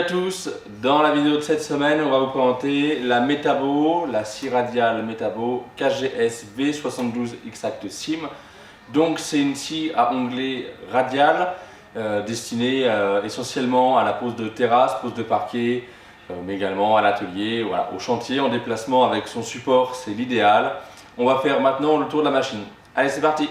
tous, dans la vidéo de cette semaine, on va vous présenter la Metabo, la scie radiale Metabo KGS V72 X-Act Sim. Donc c'est une scie à onglet radial destinée essentiellement à la pose de terrasse, pose de parquet, mais également à l'atelier, voilà, au chantier, en déplacement avec son support, c'est l'idéal. On va faire maintenant le tour de la machine. Allez, c'est parti!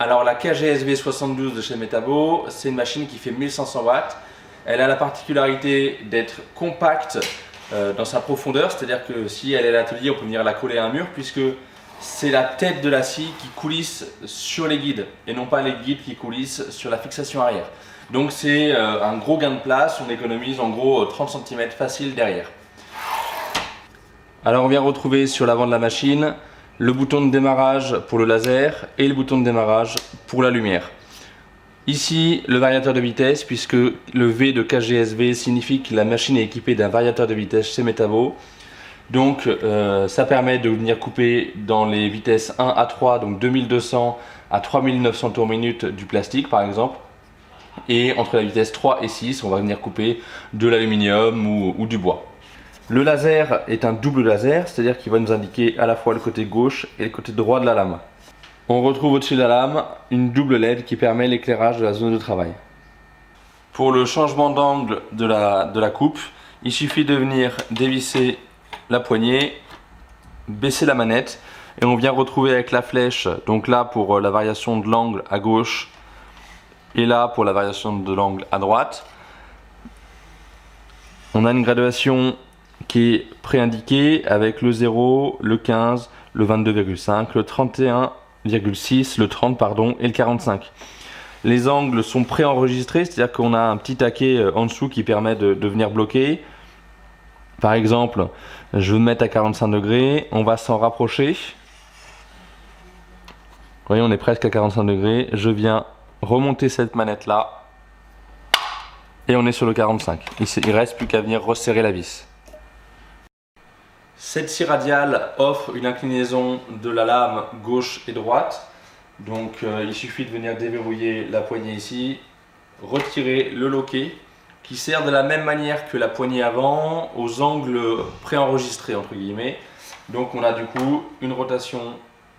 Alors la KGS V72 de chez Metabo, c'est une machine qui fait 1500 watts. Elle a la particularité d'être compacte dans sa profondeur, c'est-à-dire que si elle est à l'atelier, on peut venir la coller à un mur puisque c'est la tête de la scie qui coulisse sur les guides et non pas les guides qui coulissent sur la fixation arrière. Donc c'est un gros gain de place, on économise en gros 30 cm facile derrière. Alors on vient retrouver sur l'avant de la machine le bouton de démarrage pour le laser et le bouton de démarrage pour la lumière. Ici le variateur de vitesse, puisque le V de KGSV signifie que la machine est équipée d'un variateur de vitesse chez Metabo. Donc ça permet de venir couper dans les vitesses 1 à 3, donc 2200 à 3900 tours minute du plastique par exemple. Et entre la vitesse 3 et 6, on va venir couper de l'aluminium ou du bois. Le laser est un double laser, c'est-à-dire qu'il va nous indiquer à la fois le côté gauche et le côté droit de la lame. On retrouve au-dessus de la lame une double LED qui permet l'éclairage de la zone de travail. Pour le changement d'angle de la coupe, il suffit de venir dévisser la poignée, baisser la manette et on vient retrouver avec la flèche, donc là pour la variation de l'angle à gauche et là pour la variation de l'angle à droite. On a une graduation qui est préindiqué avec le 0, le 15, le 22,5, le 31,6, le 30 pardon et le 45. Les angles sont préenregistrés, c'est-à-dire qu'on a un petit taquet en dessous qui permet de venir bloquer. Par exemple, je veux me mettre à 45 degrés, on va s'en rapprocher. Vous voyez, on est presque à 45 degrés. Je viens remonter cette manette là et on est sur le 45. Il reste plus qu'à venir resserrer la vis. Cette scie radiale offre une inclinaison de la lame gauche et droite. Donc il suffit de venir déverrouiller la poignée ici, retirer le loquet qui sert de la même manière que la poignée avant aux angles préenregistrés entre guillemets. Donc on a du coup une rotation,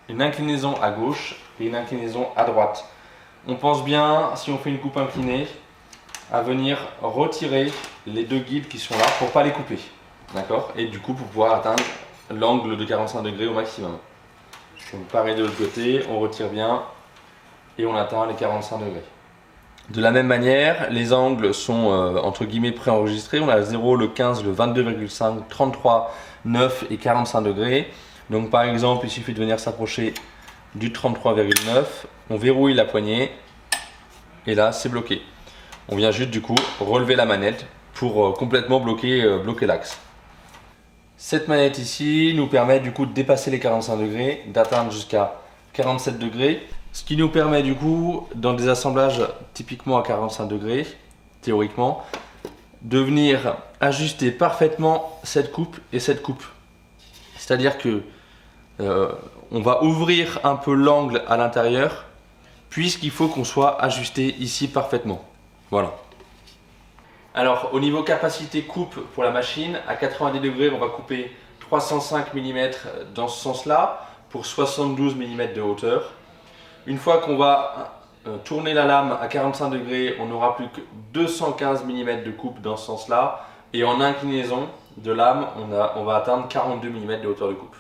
une inclinaison à gauche et une inclinaison à droite. On pense bien, si on fait une coupe inclinée, à venir retirer les deux guides qui sont là pour ne pas les couper. D'accord? Et du coup pour pouvoir atteindre l'angle de 45 degrés au maximum. Donc pareil de l'autre côté, on retire bien et on atteint les 45 degrés. De la même manière, les angles sont entre guillemets préenregistrés. On a le 0, le 15, le 22,5, 33, 9 et 45 degrés. Donc par exemple, il suffit de venir s'approcher du 33,9. On verrouille la poignée et là c'est bloqué. On vient juste du coup relever la manette pour complètement bloquer l'axe. Cette manette ici nous permet du coup de dépasser les 45 degrés, d'atteindre jusqu'à 47 degrés. Ce qui nous permet du coup, dans des assemblages typiquement à 45 degrés, théoriquement, de venir ajuster parfaitement cette coupe et cette coupe. C'est-à-dire que on va ouvrir un peu l'angle à l'intérieur, puisqu'il faut qu'on soit ajusté ici parfaitement. Voilà. Alors au niveau capacité coupe pour la machine, à 90 degrés on va couper 305 mm dans ce sens là pour 72 mm de hauteur. Une fois qu'on va tourner la lame à 45 degrés, on n'aura plus que 215 mm de coupe dans ce sens là et en inclinaison de lame on va atteindre 42 mm de hauteur de coupe.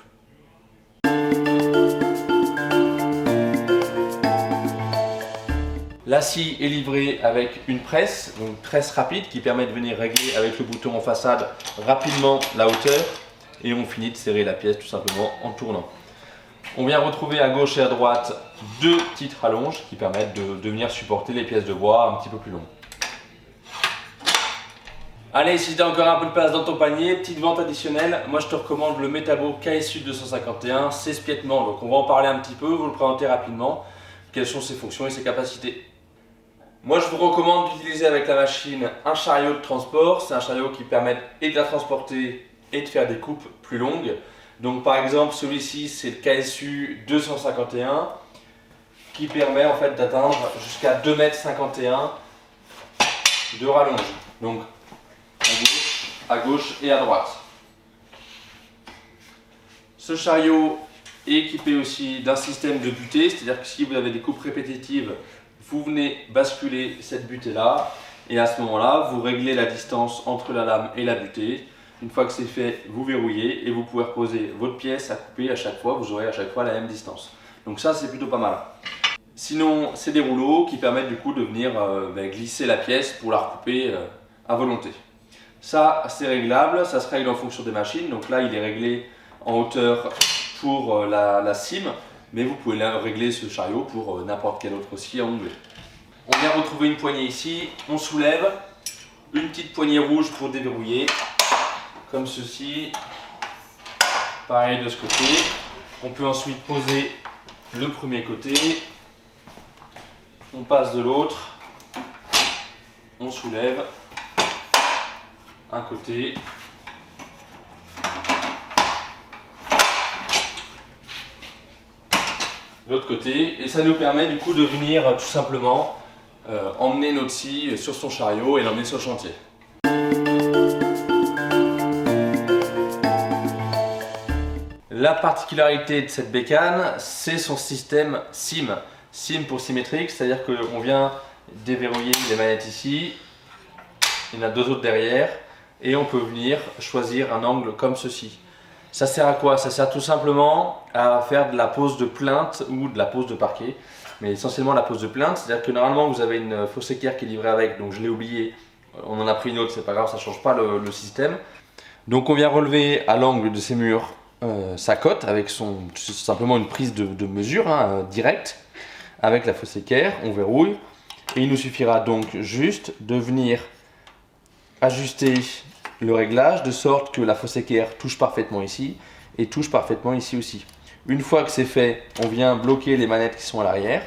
La scie est livrée avec une presse, donc presse rapide qui permet de venir régler avec le bouton en façade rapidement la hauteur et on finit de serrer la pièce tout simplement en tournant. On vient retrouver à gauche et à droite deux petites rallonges qui permettent de venir supporter les pièces de bois un petit peu plus longues. Allez, si tu as encore un peu de place dans ton panier, petite vente additionnelle, moi je te recommande le Metabo KSU 251, c'est spiettement, donc on va en parler un petit peu, vous le présenter rapidement, quelles sont ses fonctions et ses capacités. Moi je vous recommande d'utiliser avec la machine un chariot de transport, c'est un chariot qui permet et de la transporter et de faire des coupes plus longues. Donc par exemple celui-ci c'est le KSU 251 qui permet en fait d'atteindre jusqu'à 2,51 m de rallonge. Donc à gauche et à droite. Ce chariot est équipé aussi d'un système de butée, c'est-à-dire que si vous avez des coupes répétitives, vous venez basculer cette butée là et à ce moment-là, vous réglez la distance entre la lame et la butée. Une fois que c'est fait, vous verrouillez et vous pouvez reposer votre pièce à couper à chaque fois, vous aurez à chaque fois la même distance. Donc ça, c'est plutôt pas mal. Sinon, c'est des rouleaux qui permettent du coup de venir glisser la pièce pour la recouper à volonté. Ça, c'est réglable, ça se règle en fonction des machines. Donc là, il est réglé en hauteur pour la cime, mais vous pouvez régler ce chariot pour n'importe quel autre scie en onglet. On vient retrouver une poignée ici, on soulève, une petite poignée rouge pour déverrouiller, comme ceci, pareil de ce côté. On peut ensuite poser le premier côté, on passe de l'autre, on soulève un côté, l'autre côté, et ça nous permet du coup de venir tout simplement emmener notre scie sur son chariot et l'emmener sur le chantier. La particularité de cette bécane, c'est son système SIM. SIM pour symétrique, c'est-à-dire qu'on vient déverrouiller les manettes ici, il y en a deux autres derrière, et on peut venir choisir un angle comme ceci. Ça sert à quoi? Ça sert tout simplement à faire de la pose de plinthe ou de la pose de parquet, mais essentiellement la pose de plinthe, c'est-à-dire que normalement vous avez une fausse équerre qui est livrée avec, donc je l'ai oublié, on en a pris une autre, c'est pas grave, ça change pas le système. Donc on vient relever à l'angle de ces murs sa cote avec simplement une prise de mesure directe avec la fausse équerre, on verrouille et il nous suffira donc juste de venir ajuster le réglage de sorte que la fausse équerre touche parfaitement ici et touche parfaitement ici aussi. Une fois que c'est fait, on vient bloquer les manettes qui sont à l'arrière.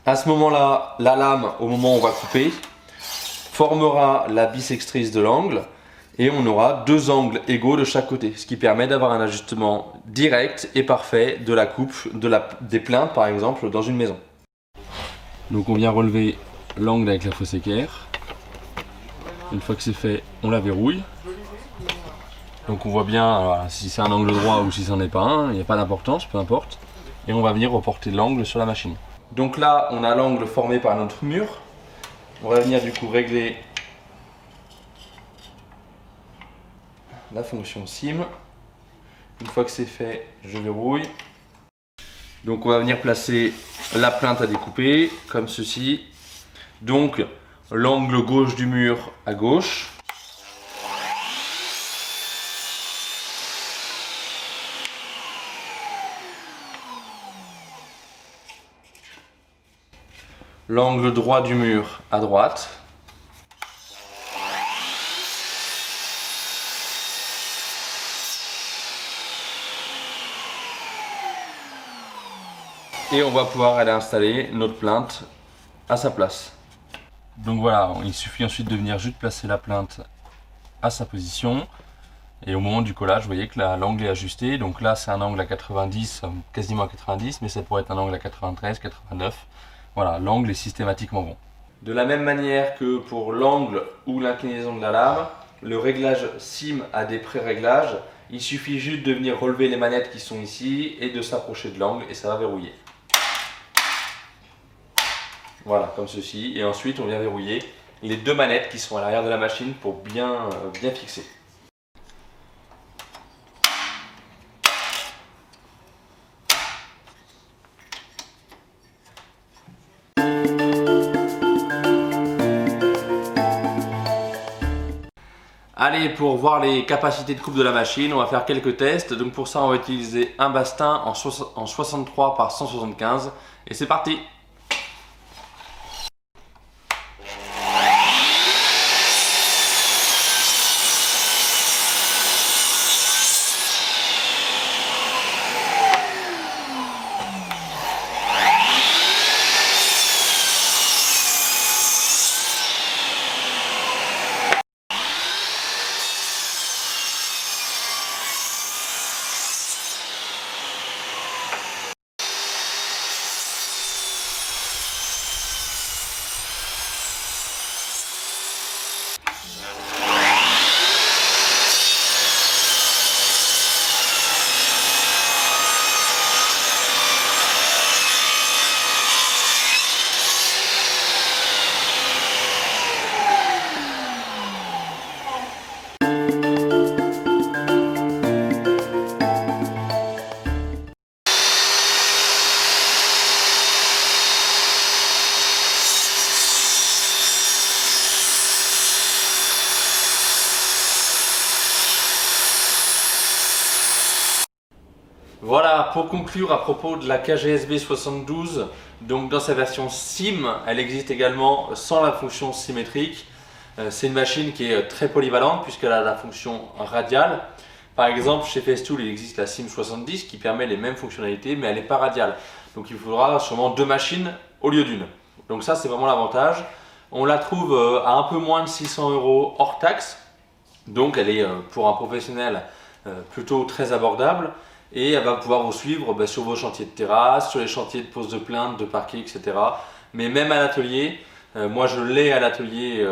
À ce moment-là, la lame, au moment où on va couper, formera la bissectrice de l'angle et on aura deux angles égaux de chaque côté, ce qui permet d'avoir un ajustement direct et parfait de la coupe des plinthes par exemple dans une maison. Donc on vient relever l'angle avec la fausse équerre. Une fois que c'est fait, on la verrouille. Donc on voit bien alors, si c'est un angle droit ou si c'en est pas un, il n'y a pas d'importance, peu importe. Et on va venir reporter l'angle sur la machine. Donc là, on a l'angle formé par notre mur. On va venir du coup régler la fonction SIM. Une fois que c'est fait, je verrouille. Donc on va venir placer la plinthe à découper, comme ceci. Donc l'angle gauche du mur à gauche. L'angle droit du mur à droite. Et on va pouvoir aller installer notre plinthe à sa place. Donc voilà, il suffit ensuite de venir juste placer la plinthe à sa position. Et au moment du collage, vous voyez que l'angle est ajusté. Donc là, c'est un angle à 90, quasiment à 90, mais ça pourrait être un angle à 93, 89. Voilà, l'angle est systématiquement bon. De la même manière que pour l'angle ou l'inclinaison de la lame, le réglage SIM a des pré-réglages. Il suffit juste de venir relever les manettes qui sont ici et de s'approcher de l'angle et ça va verrouiller. Voilà, comme ceci. Et ensuite, on vient verrouiller les deux manettes qui sont à l'arrière de la machine pour bien fixer. Allez, pour voir les capacités de coupe de la machine, on va faire quelques tests. Donc pour ça, on va utiliser un bastin en 63 par 175 et c'est parti! Voilà, pour conclure à propos de la KGSB 72, donc dans sa version SIM, elle existe également sans la fonction symétrique. C'est une machine qui est très polyvalente puisqu'elle a la fonction radiale. Par exemple, chez Festool, il existe la SIM 70 qui permet les mêmes fonctionnalités, mais elle n'est pas radiale. Donc il faudra sûrement 2 machines au lieu d'une. Donc ça, c'est vraiment l'avantage. On la trouve à un peu moins de 600 € hors taxe. Donc elle est pour un professionnel plutôt très abordable. Et elle va pouvoir vous suivre sur vos chantiers de terrasse, sur les chantiers de pose de plainte, de parquet, etc. Mais même à l'atelier, moi je l'ai à l'atelier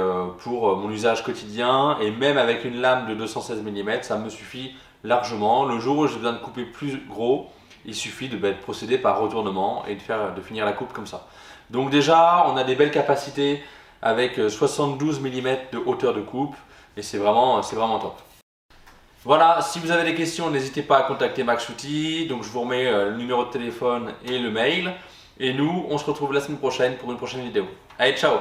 pour mon usage quotidien, et même avec une lame de 216 mm, ça me suffit largement. Le jour où j'ai besoin de couper plus gros, il suffit de procéder par retournement et de finir la coupe comme ça. Donc déjà, on a des belles capacités avec 72 mm de hauteur de coupe, et c'est vraiment top. Voilà, si vous avez des questions, n'hésitez pas à contacter Max Outils. Donc je vous remets le numéro de téléphone et le mail. Et nous, on se retrouve la semaine prochaine pour une prochaine vidéo. Allez, ciao!